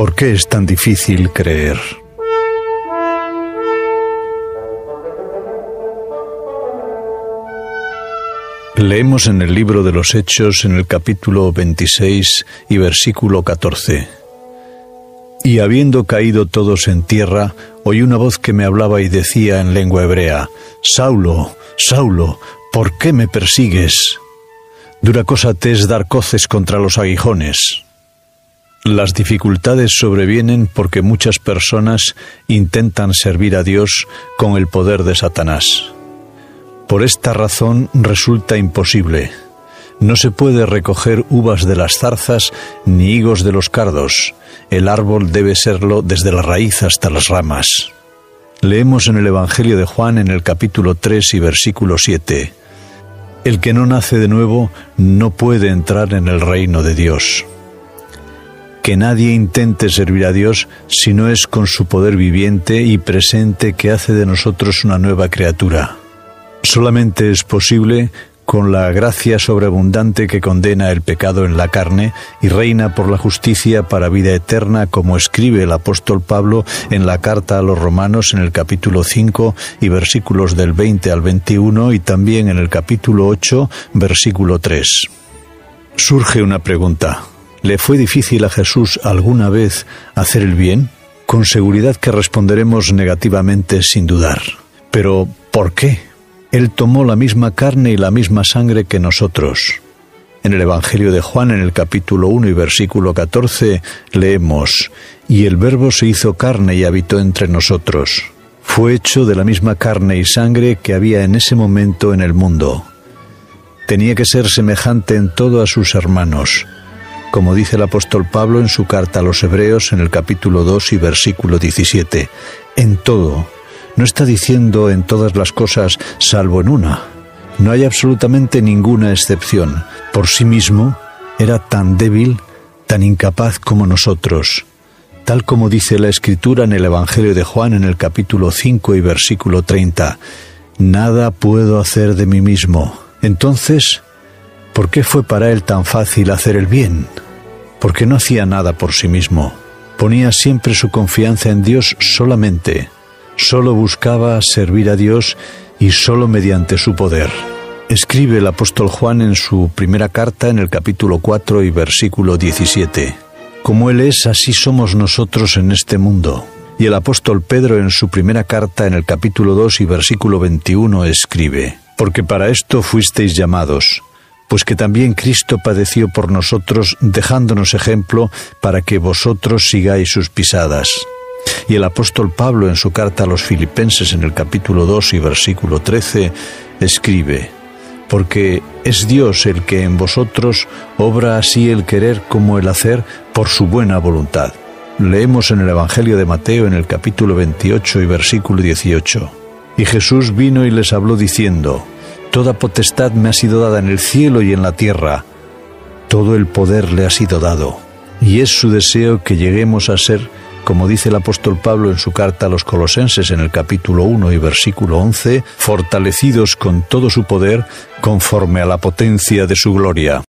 ¿Por qué es tan difícil creer? Leemos en el libro de los Hechos, en el capítulo 26 y versículo 14. Y habiendo caído todos en tierra, oí una voz que me hablaba y decía en lengua hebrea: Saulo, Saulo, ¿por qué me persigues? Dura cosa te es dar coces contra los aguijones. Las dificultades sobrevienen porque muchas personas intentan servir a Dios con el poder de Satanás. Por esta razón resulta imposible. No se puede recoger uvas de las zarzas ni higos de los cardos. El árbol debe serlo desde la raíz hasta las ramas. Leemos en el Evangelio de Juan en el capítulo 3 y versículo 7. El que no nace de nuevo no puede entrar en el reino de Dios. Que nadie intente servir a Dios si no es con su poder viviente y presente que hace de nosotros una nueva criatura. Solamente es posible con la gracia sobreabundante que condena el pecado en la carne y reina por la justicia para vida eterna, como escribe el apóstol Pablo en la carta a los Romanos en el capítulo 5 y versículos del 20 al 21 y también en el capítulo 8, versículo 3. Surge una pregunta. ¿Le fue difícil a Jesús alguna vez hacer el bien? Con seguridad que responderemos negativamente sin dudar. Pero, ¿por qué? Él tomó la misma carne y la misma sangre que nosotros. En el Evangelio de Juan, en el capítulo 1 y versículo 14, leemos: Y el Verbo se hizo carne y habitó entre nosotros. Fue hecho de la misma carne y sangre que había en ese momento en el mundo. Tenía que ser semejante en todo a sus hermanos, como dice el apóstol Pablo en su carta a los Hebreos, en el capítulo 2 y versículo 17. En todo. No está diciendo en todas las cosas, salvo en una. No hay absolutamente ninguna excepción. Por sí mismo, era tan débil, tan incapaz como nosotros. Tal como dice la Escritura en el Evangelio de Juan, en el capítulo 5 y versículo 30. Nada puedo hacer de mí mismo. Entonces, ¿por qué fue para él tan fácil hacer el bien? Porque no hacía nada por sí mismo. Ponía siempre su confianza en Dios solamente. Solo buscaba servir a Dios y solo mediante su poder. Escribe el apóstol Juan en su primera carta en el capítulo 4 y versículo 17. Como Él es, así somos nosotros en este mundo. Y el apóstol Pedro en su primera carta en el capítulo 2 y versículo 21 escribe: Porque para esto fuisteis llamados, pues que también Cristo padeció por nosotros, dejándonos ejemplo para que vosotros sigáis sus pisadas. Y el apóstol Pablo en su carta a los Filipenses en el capítulo 2 y versículo 13 escribe: Porque es Dios el que en vosotros obra así el querer como el hacer por su buena voluntad. Leemos en el Evangelio de Mateo en el capítulo 28 y versículo 18. Y Jesús vino y les habló diciendo: Toda potestad me ha sido dada en el cielo y en la tierra. Todo el poder le ha sido dado. Y es su deseo que lleguemos a ser, como dice el apóstol Pablo en su carta a los Colosenses en el capítulo 1 y versículo 11, fortalecidos con todo su poder conforme a la potencia de su gloria.